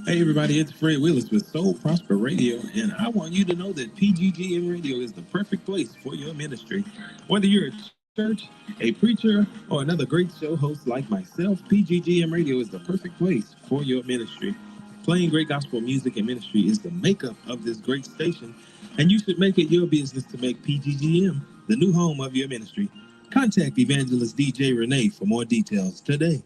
Hey everybody, it's Fred Willis with Soul Prosper Radio, and I want you to know that PGGM Radio is the perfect place for your ministry. Whether you're a church, a preacher, or another great show host like myself, PGGM Radio is the perfect place for your ministry. Playing great gospel music and ministry is the makeup of this great station, and you should make it your business to make PGGM the new home of your ministry. Contact evangelist DJ Renee for more details today.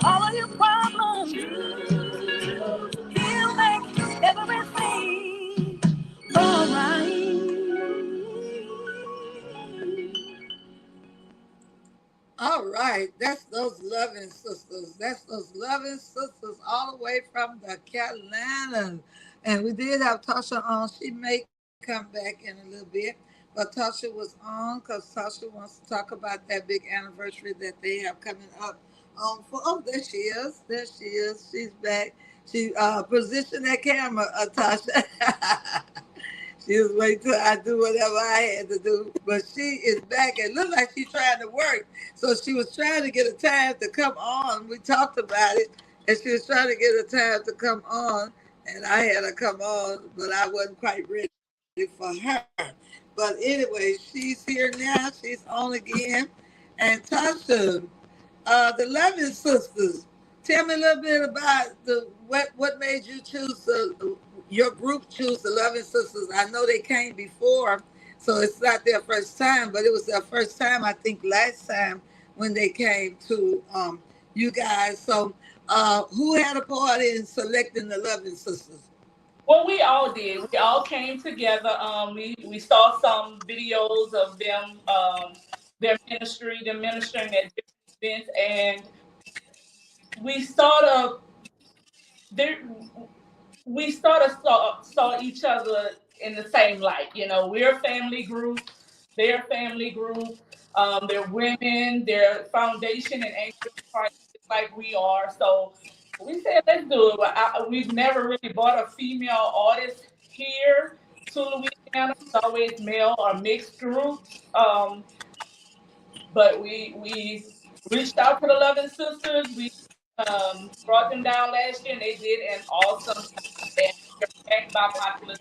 All of your problems, he'll make everything right. That's those loving sisters. That's those loving sisters all the way from the Carolinas. And we did have Tasha on. She may come back in a little bit. But Tasha was on because Tasha wants to talk about that big anniversary that they have coming up. There she is. There she is. She's back. She positioned that camera, Tasha. She was waiting till I do whatever I had to do. But she is back and looked like she's trying to work. So she was trying to get a time to come on. We talked about it. And she was trying to get a time to come on. And I had her come on, but I wasn't quite ready for her. But anyway, she's here now. She's on again. And Tasha, the Loving Sisters. Tell me a little bit about what made you choose your group choose the Loving Sisters. I know they came before, so it's not their first time, but it was their first time, I think, last time when they came to you guys. So who had a part in selecting the Loving Sisters? Well, we all did. We all came together. We saw some videos of them, their ministry, them ministering at different events, and we sort of there. We sort of saw each other in the same light. You know, we're a family group, they're a family group. They're women, they're foundation and anchor in Christ, just like we are. So we said, let's do it. We've never really brought a female artist here to Louisiana. It's always male or mixed groups. But we reached out to the Loving Sisters. We brought them down last year, and they did an awesome job. And they're back by popular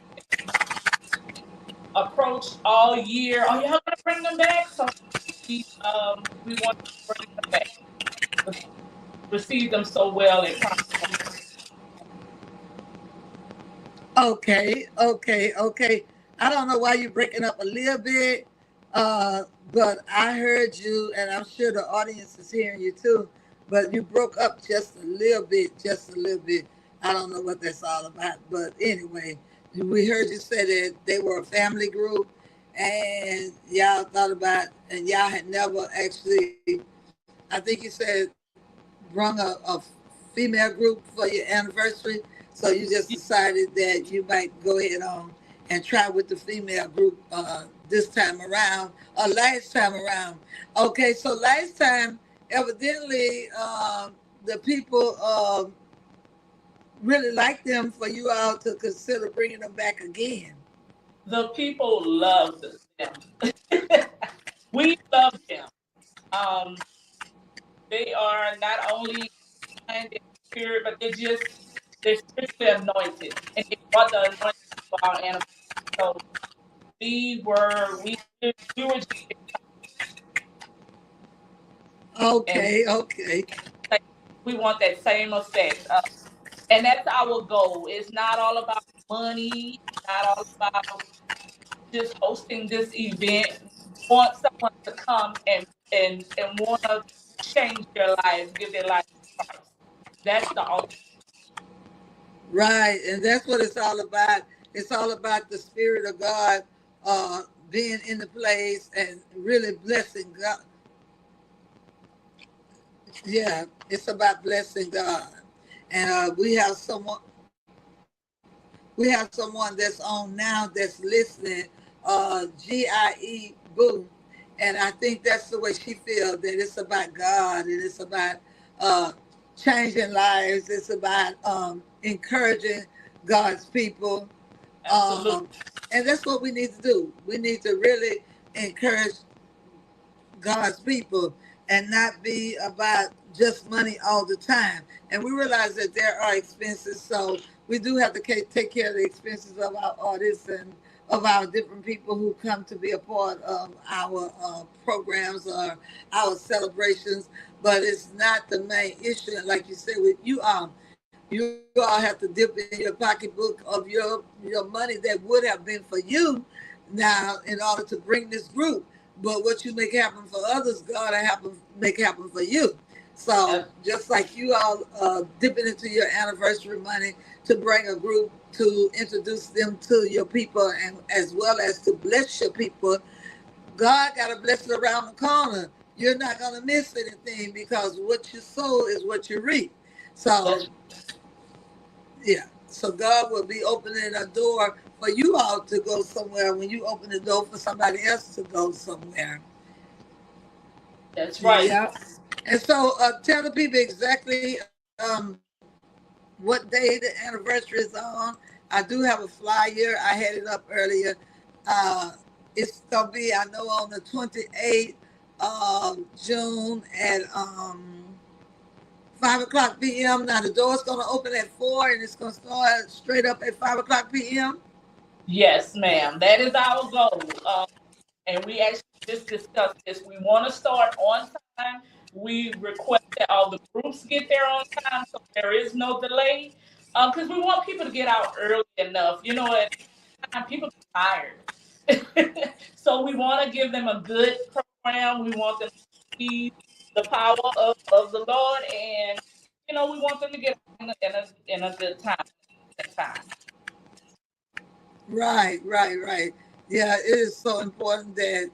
approach all year. Oh, y'all gonna bring them back? So we want to bring them back. Receive them so well at Okay. I don't know why you're breaking up a little bit, but I heard you, and I'm sure the audience is hearing you too. But you broke up just a little bit. I don't know what that's all about, but anyway, we heard you say that they were a family group, and y'all thought about, and y'all had never actually, I think you said, brung a female group for your anniversary. So you just decided that you might go ahead on and try with the female group this time around, or last time around. Okay, so last time, evidently, the people really liked them for you all to consider bringing them back again. The people loved them. We love them. They are not only kind in spirit, but they're spiritually anointed, and they brought the anointing for our animals. So we were just Okay. like, we want that same effect, and that's our goal. It's not all about money. It's not all about just hosting this event. We want someone to come and want to change their lives, give their life to Christ. That's the ultimate. Right, and that's what it's all about. It's all about the Spirit of God being in the place and really blessing God. Yeah, it's about blessing God. And we have someone that's on now that's listening, GIE Boo. And I think that's the way she feels, that it's about God and it's about changing lives. It's about encouraging God's people. And that's what we need to do. We need to really encourage God's people and not be about just money all the time. And we realize that there are expenses, so we do have to take care of the expenses of our artists and of our different people who come to be a part of our programs or our celebrations. But it's not the main issue. And like you said, with you all have to dip in your pocketbook of your money that would have been for you now in order to bring this group. But what you make happen for others, God will make happen for you. So just like you all dipping into your anniversary money to bring a group to introduce them to your people and as well as to bless your people, God got a blessing around the corner. you're not going to miss anything, because what you sow is what you reap. So, That's yeah. So God will be opening a door for you all to go somewhere when you open the door for somebody else to go somewhere. that's right. Yeah. And so tell the people exactly what day the anniversary is on. I do have a flyer. I had it up earlier. Uh, it's going to be, I know, on the 28th of June at 5 o'clock p.m. Now, the door's going to open at 4, and it's going to start straight up at 5 o'clock p.m. Yes, ma'am. That is our goal. And we actually just discussed this. We want to start on time. We request that all the groups get there on time, so there is no delay. Because we want people to get out early enough. You know, at time people get tired, so we want to give them a good program. We want them to see the power of the Lord, and we want them to get in a good time. Right, right, right. Yeah, it is so important that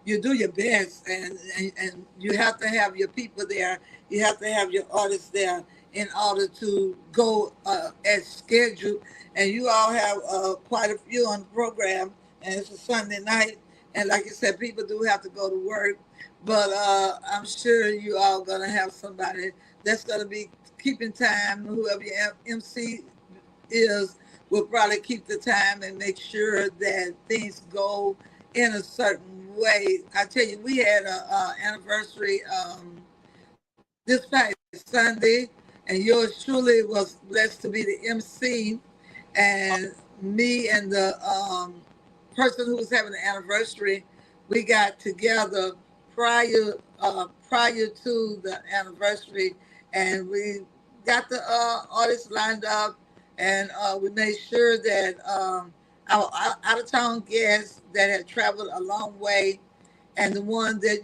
you do your best, and you have to have your people there. You have to have your artists there in order to go as scheduled. And you all have quite a few on the program, and it's a Sunday night. And like you said, people do have to go to work, but I'm sure you all gonna have somebody that's gonna be keeping time. Whoever your MC is will probably keep the time and make sure that things go in a certain way. I tell you, we had a anniversary this past Sunday, and yours truly was blessed to be the MC. And me and the person who was having the anniversary, we got together prior to the anniversary, and we got the artists lined up, and we made sure that our out of town guests that had traveled a long way, and the one that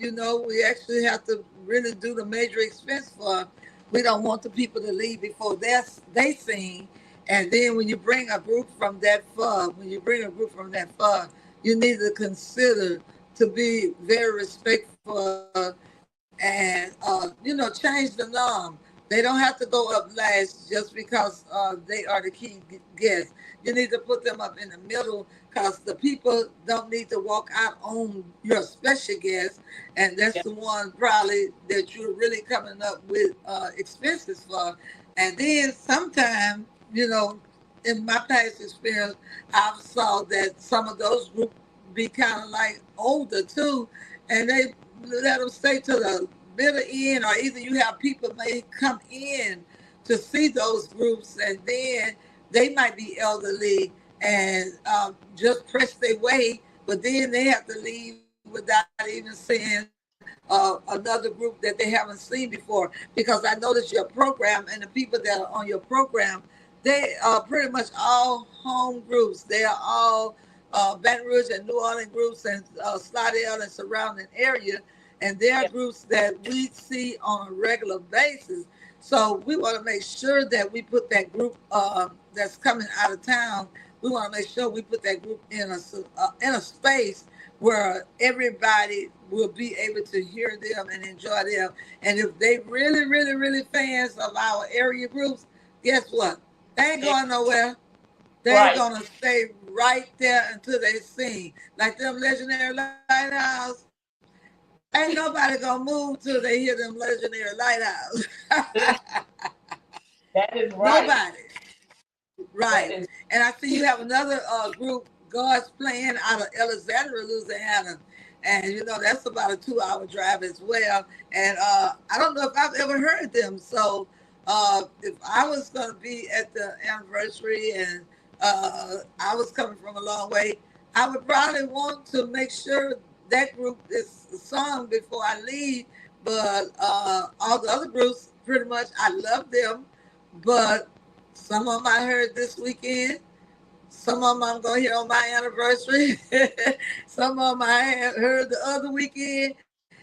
we actually have to really do the major expense for. We don't want the people to leave before they sing. And then when you bring a group from that far, you need to consider to be very respectful and change the norm. They don't have to go up last just because they are the key guests. You need to put them up in the middle, because the people don't need to walk out on your special guest, and that's Yeah. the one probably that you're really coming up with expenses for. And then sometimes, in my past experience, I've saw that some of those groups be kind of like older too, and they let them stay to the bitter end, or either you have people may come in to see those groups, and then they might be elderly and just press their way, but then they have to leave without even seeing another group that they haven't seen before. Because I noticed your program and the people that are on your program, they are pretty much all home groups. They are all Baton Rouge and New Orleans groups, and Slidell and surrounding area. And they are Yeah. groups that we see on a regular basis. So we want to make sure that we put that group that's coming out of town. We want to make sure we put that group in a space where everybody will be able to hear them and enjoy them. And if they really, really, really fans of our area groups, guess what? They ain't going nowhere. They're Right. gonna stay right there until they sing. Like them legendary lighthouse. Ain't nobody gonna move till they hear them legendary lighthouse. That is right. Nobody. That Right. is And I see you have another group, God's Plan, out of Alexandria, Louisiana. And that's about a 2-hour drive as well. And I don't know if I've ever heard them. So if I was going to be at the anniversary, and I was coming from a long way, I would probably want to make sure that group is sung before I leave. But all the other groups, pretty much, I love them. But some of them I heard this weekend. Some of them I'm going to hear on my anniversary. Some of them I had heard the other weekend.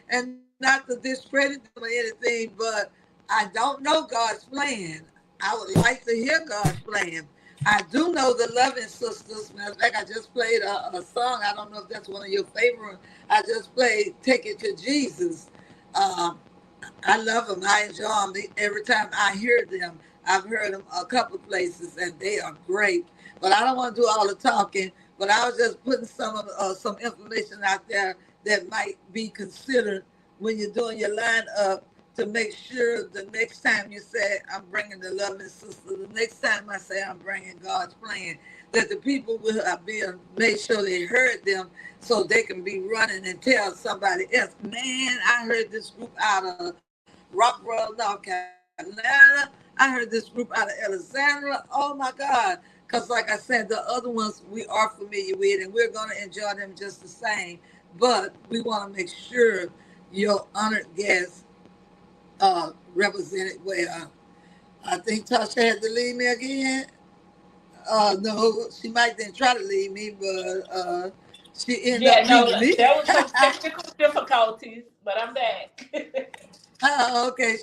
And not to discredit them or anything, but I don't know God's plan. I would like to hear God's plan. I do know the Loving Sisters. Matter of fact, I just played a song. I don't know if that's one of your favorite. I just played "Take It to Jesus." Um, I love them. I enjoy them every time I hear them. I've heard them a couple places, and they are great. But I don't want to do all the talking. But I was just putting some information out there that might be considered when you're doing your lineup to make sure the next time you say I'm bringing the Loving Sister, the next time I say I'm bringing God's plan, that the people will have been made sure they heard them so they can be running and tell somebody else. Man, I heard this group out of Rockville, North Carolina. I heard this group out of Alexandria. Oh my God. Because, like I said, the other ones we are familiar with, and we're going to enjoy them just the same. But we want to make sure your honored guests represented well. I think Tasha had to leave me again. No, she might then try to leave me, but she ended up Yeah, no, leaving me. there was some technical difficulties, but I'm back. Okay.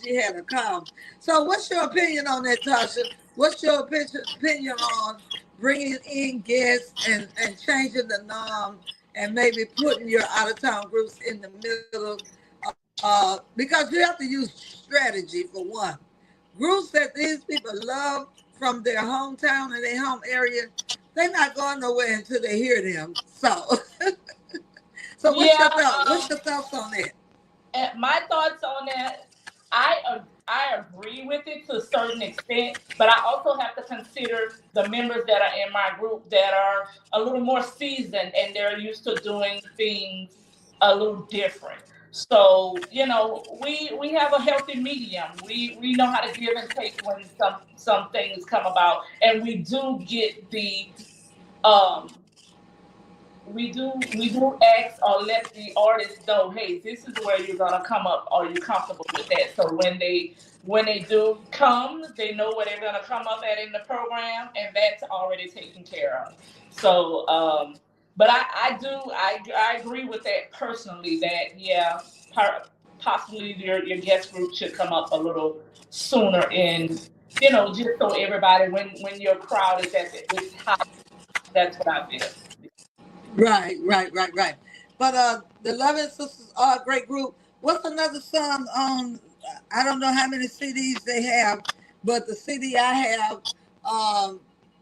She had a call. So, what's your opinion on that, Tasha? What's your opinion on bringing in guests and changing the norm and maybe putting your out of town groups in the middle? Because you have to use strategy for one. Groups that these people love from their hometown and their home area, they're not going nowhere until they hear them. So, so what's your Yeah, thought? What's your thoughts on that? my thoughts on that, I agree with it to a certain extent, but I also have to consider the members that are in my group that are a little more seasoned and they're used to doing things a little different. So, we have a healthy medium. We know how to give and take when some things come about, and we do get the um we do ask or let the artist know, hey, this is where you're gonna come up. Are you comfortable with that? So when they do come, they know where they're gonna come up at in the program, and that's already taken care of. So, but I agree with that personally. That yeah, possibly your guest group should come up a little sooner in. Just so everybody, when your crowd is at its high, that's what I feel. Right. But the Loving Sisters are a great group. What's another song on? I don't know how many CDs they have, but the CD I have. Um,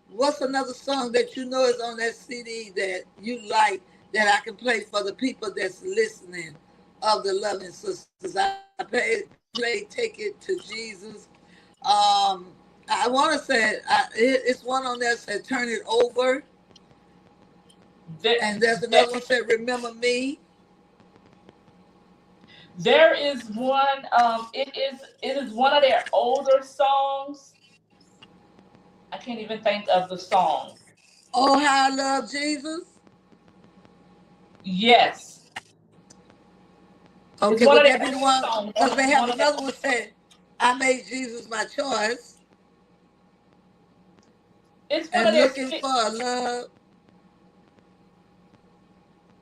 what's another song that you know is on that CD that you like that I can play for the people that's listening of the Loving Sisters? I play "Take It to Jesus." Um, I want to say it's one on there that said "Turn It Over." That, And there's that another one said, "Remember Me." there is one. It is one of their older songs. I can't even think of the song. "Oh, How I Love Jesus." Yes, it's Okay, one of would their that be the older one? songs. Because they have One of their another one older said, "I made Jesus my choice It's one of and their looking skits. for a love."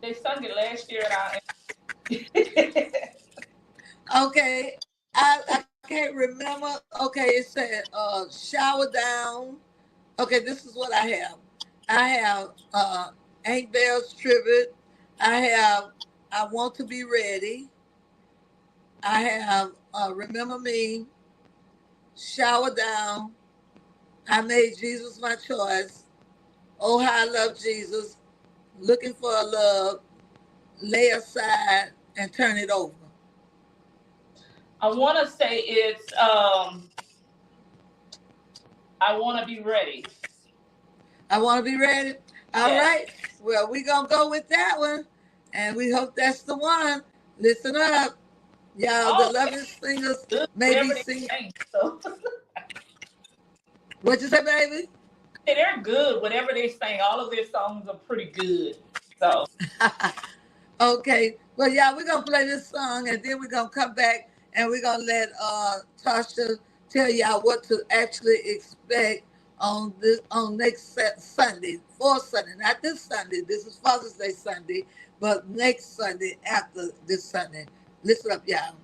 They sung it last year at Okay, I can't remember. Okay, it said, "Shower Down." Okay, this is what I have. I have Ain't Bell's Tribute. I have "I Want to Be Ready." I have "Remember Me," "Shower Down," "I Made Jesus My Choice," "Oh How I Love Jesus," "Looking for a Love," "Lay Aside," and "Turn It Over." I want to say it's I want to be ready. I want to be ready. All Yes. right. Well, we're going to go with that one. And we hope that's the one. Listen up. Y'all, the Oh, loving singers good. may be Whatever they singing. sing. So What you say, baby? they're good. Whatever they sing, all of their songs are pretty good. So Okay. Well, yeah, we're gonna play this song and then we're gonna come back and we're gonna let Tasha tell y'all what to actually expect on next Sunday, for Sunday, not this Sunday. This is Father's Day Sunday, but next Sunday after this Sunday. Listen up, y'all.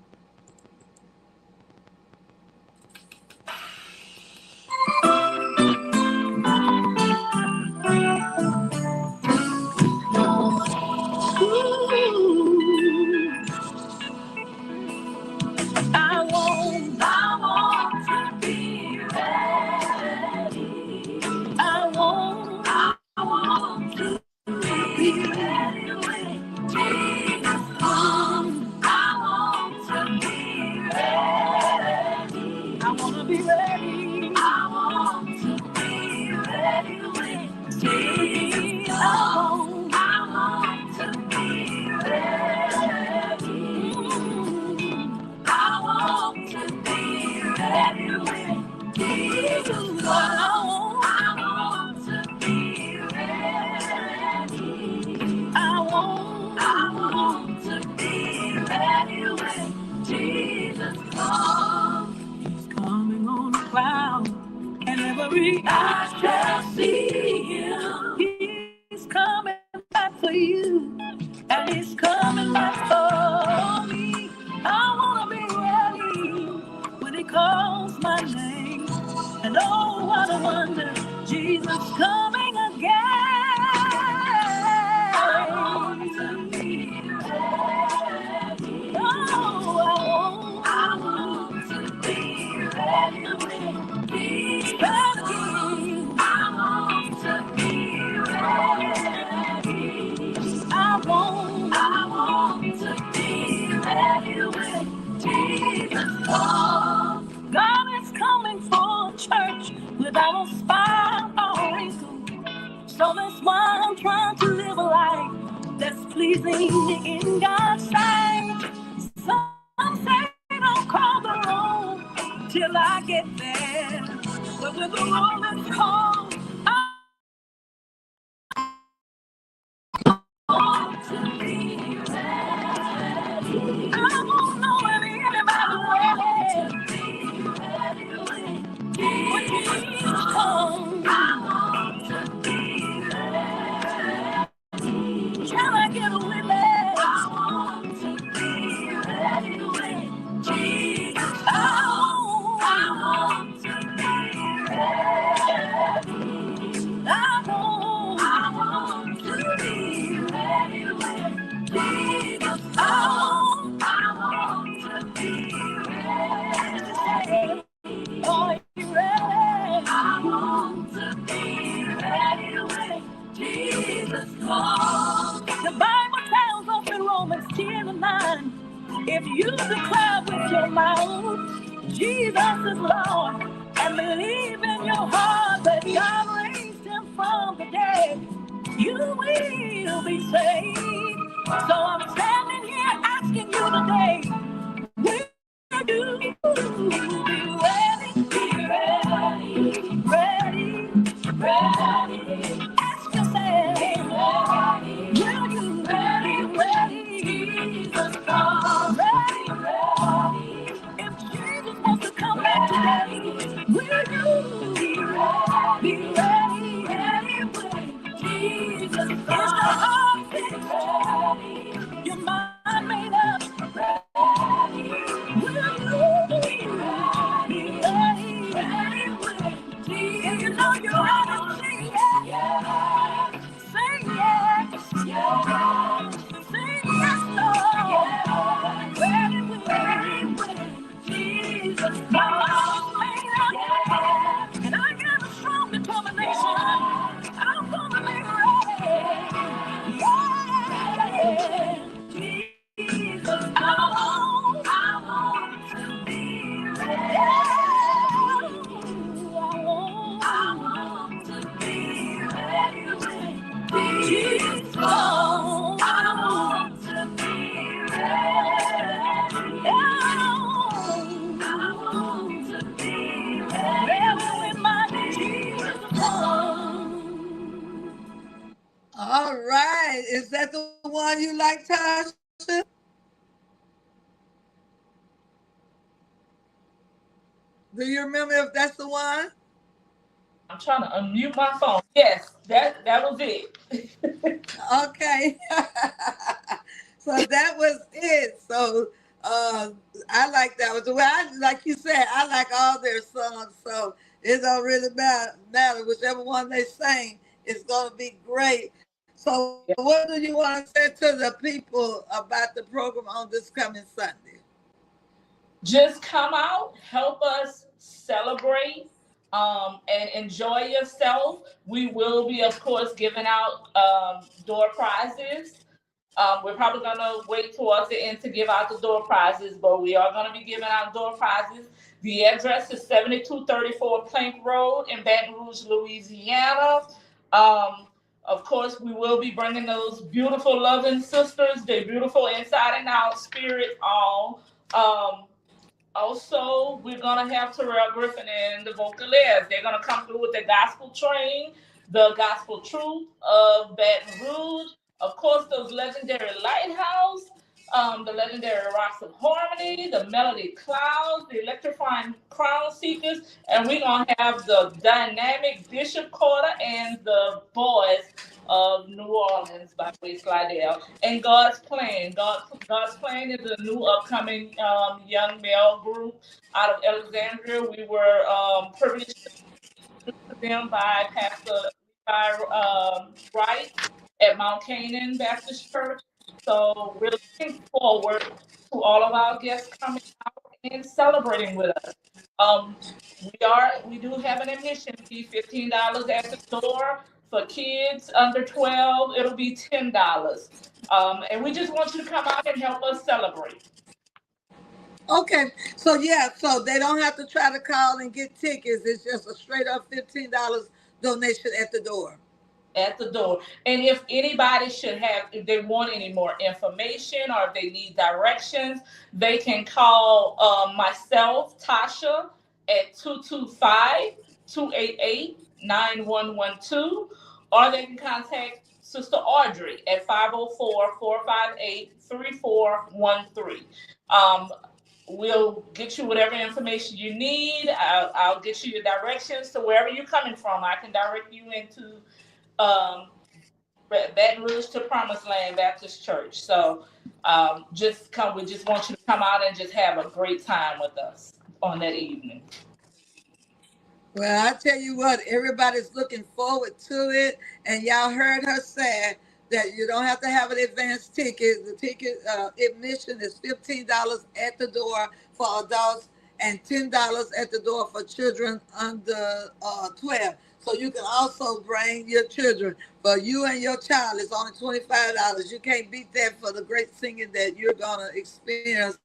I shall see him. He's coming back for you, and he's coming back for me. I wanna be ready when he calls my name. And oh, what a wonder, Jesus coming again. I want to be ready. Oh, I want to be ready. He's ready. I want to be ready. I want to be ready when Jesus comes. God is coming for a church without a spot or wrinkle. So that's why I'm trying to live a life that's pleasing in God's sight. Some say don't call the road till I get there. But when the road is cold, I want to be ready. I don't know if anybody ready. When Jesus comes, I want to be ready. Can I get a witness? I want to be ready when Jesus comes. I want to be ready. I want to be ready when Jesus comes. I want to be ready. Are you ready? I want to be ready when Jesus comes. The Bible tells us in Romans 10:9, if you declare with your mouth Jesus is Lord and believe in your heart that God raised him from the dead, you will be saved. So I'm standing here asking you today, will you be ready? Be ready, ready, ready. Ask yourself, will you be ready? Jesus comes, ready, ready. If Jesus wants to come back today, will you be ready? Be ready, ready when Jesus comes. Is your heart fixed? Your mind made up? Ready. Will you be ready? Ready when Jesus. You know you're ready. Say yes. Say yes. Yes. Say yes, Lord. Ready when Jesus comes. And I got a strong determination. I'm gonna be ready. Yeah. Jesus, I want to be ready. I want to be ready when Jesus comes. I want to be ready. I want to be ready when my Jesus comes. All right. Is that the one you like, Tasha? Do you remember if that's the one? I'm trying to unmute my phone. Yes, that was it. Okay. So that was it. So I like that one. Well, like you said, I like all their songs. So it don't really matter. Whichever one they sing, it's going to be great. So what do you want to say to the people about the program on this coming Sunday? Just come out, help us celebrate, and enjoy yourself. We will be, of course, giving out door prizes. We're probably going to wait towards the end to give out the door prizes, but we are going to be giving out door prizes. The address is 7234 Plank Road in Baton Rouge, Louisiana. Of course, we will be bringing those beautiful, loving sisters. They're beautiful inside and out, spirit all. Also, we're going to have Terrell Griffin and the Vocaliers. They're going to come through with the gospel train, the gospel truth of Baton Rouge. Of course, those legendary Lighthouse. the legendary Rocks of Harmony, the Melody Clouds, the Electrifying Crown Seekers, and we're going to have the dynamic Bishop Carter and the Boys of New Orleans by Way Slidell. And God's Plan. God's Plan is a new upcoming young male group out of Alexandria. We were privileged to them by Pastor Wright at Mount Canaan Baptist Church. So we're looking forward to all of our guests coming out and celebrating with us. Um, we do have an admission fee, $15 at the door. For kids under 12, it'll be $10. And we just want you to come out and help us celebrate. Okay, so yeah, so they don't have to try to call and get tickets. It's just a straight up $15 donation at the door. At the door. And if anybody if they want any more information or if they need directions, they can call myself, Tasha, at 225-288-9112, or they can contact Sister Audrey at 504-458-3413. We'll get you whatever information you need. I'll get you your directions to wherever you're coming from. I can direct you into Baton Rouge to Promised Land Baptist Church. So just come. We just want you to come out and just have a great time with us on that evening. Well, I tell you what, everybody's looking forward to it, and y'all heard her say that you don't have to have an advance ticket. The ticket admission is $15 at the door for adults and $10 at the door for children under 12. So you can also bring your children. For you and your child, it's only $25. You can't beat that for the great singing that you're going to experience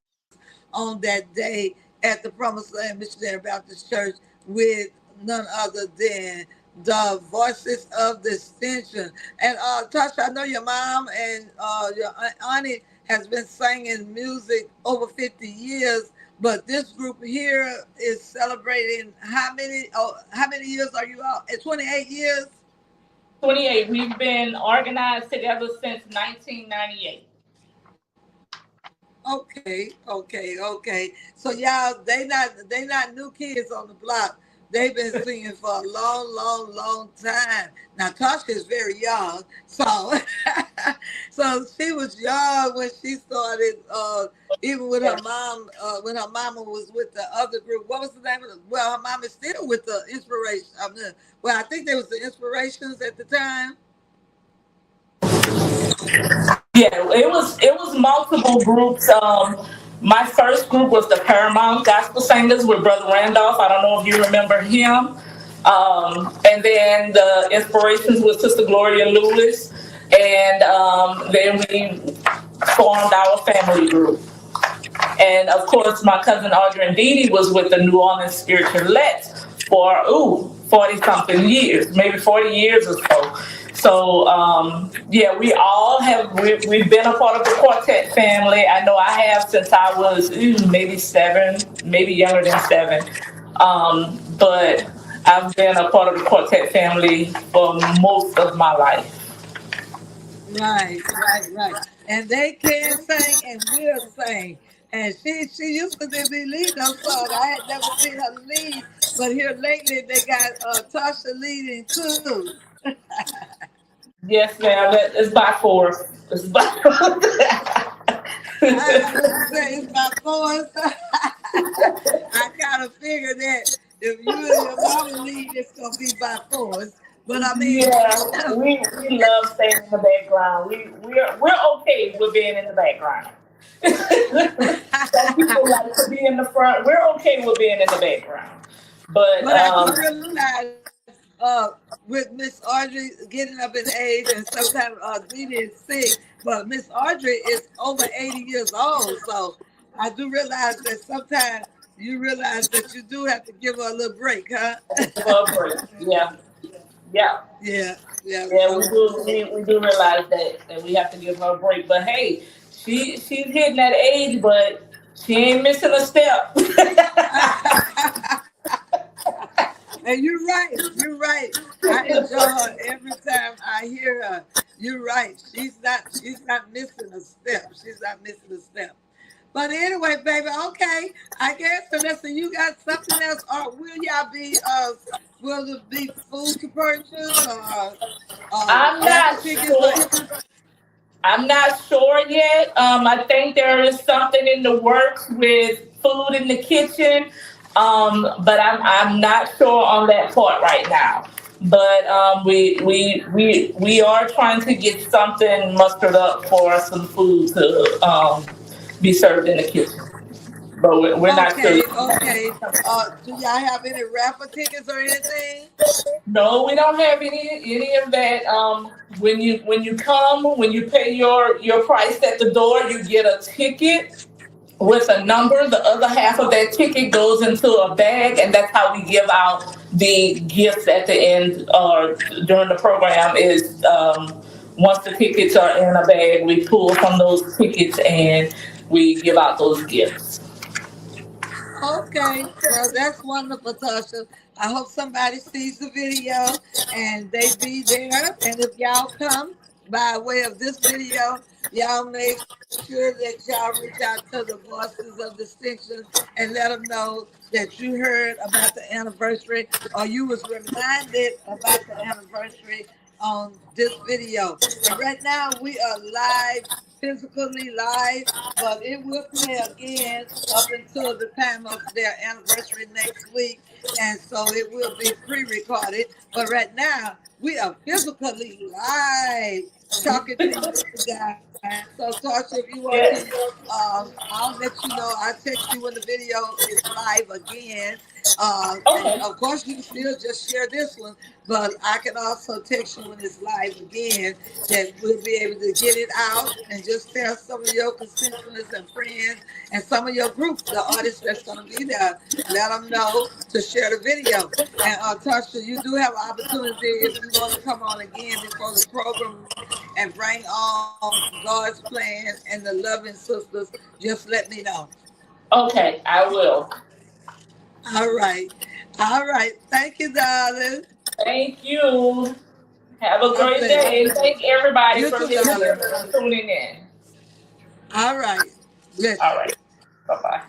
on that day at the Promised Land Missionary Baptist Church with none other than the Voices of Distinction. And Tasha, I know your mom and your auntie has been singing music over 50 years. But this group here is celebrating how many years are you out? 28 years? 28. We've been organized together since 1998. Okay. So y'all, they not new kids on the block. They've been singing for a long time. Now Tasha is very young, so so she was young when she started. Even with her mom, when her mama was with the other group. What was the name of it? Well, her mom is still with the Inspiration. I think there was the Inspirations at the time. Yeah, it was multiple groups. My first group was the Paramount Gospel Singers with Brother Randolph. I don't know if you remember him. And then the Inspirations with Sister Gloria Lewis. And then we formed our family group. And of course, my cousin Audrey and Dee Dee was with the New Orleans Spiritualettes for 40 something years, maybe 40 years or so. So yeah, we've been a part of the quartet family. I know I have since I was maybe 7, maybe younger than 7. But I've been a part of the quartet family for most of my life. Right. And they can sing and will sing. And she used to be leading those songs. I had never seen her lead, but here lately they got Tasha leading too. Yes, ma'am. It's by force. It's by force. It's by force. I kind of figured that if you and your mama lead, it's gonna be by force. But I mean, yeah, we love staying in the background. We're okay with being in the background. Some people like to be in the front. We're okay with being in the background. But I realize with Miss Audrey getting up in age, and sometimes Dee Dee is sick, but Miss Audrey is over 80 years old. So I do realize that sometimes you realize that you do have to give her a little break, huh? Yeah. We do realize that we have to give her a break. But hey, she's hitting that age, but she ain't missing a step. And you're right. I enjoy her every time I hear her. You're right. She's not missing a step. She's not missing a step. But anyway, baby, okay. I guess unless you got something else, or will y'all be will it be food to purchase or I'm raffle not tickets or sure. I'm not sure yet. I think there is something in the works with food in the kitchen, but I'm not sure on that part right now. But we are trying to get something mustered up for some food to be served in the kitchen. But we're not sure okay, yet. okay. Do y'all have any raffle tickets or anything? No, we don't have any of that. When you pay your price at the door, you get a ticket with a number. The other half of that ticket goes into a bag, and that's how we give out the gifts at the end or during the program. Is once the tickets are in a bag, we pull from those tickets and we give out those gifts. Okay, well, that's wonderful, Tasha. I hope somebody sees the video and they be there. And if y'all come by way of this video, y'all make sure that y'all reach out to the Voices of Distinction and let them know that you heard about the anniversary or you was reminded about the anniversary on this video. And right now we are live, physically live, but it will play again up until the time of their anniversary next week. And so it will be pre recorded. But right now, we are physically live talking to you guys. So, Tasha, if you want to, Yes. I'll let you know. I'll text you when the video is live again. And Okay. of course, you can still just share this one, but I can also text you when it's live again that we'll be able to get it out and just tell some of your constituents and friends and some of your group, the artists that's going to be there, let them know to share the video. And Tasha, you do have an opportunity if you want to come on again before the program and bring on God's plan and the loving sisters. Just let me know. Okay, I will. All right. All right. Thank you, darling. Thank you. Have a God great bless. day. And thank everybody You for too, listening darling. and tuning in. All right. Bless All you. right. Bye bye.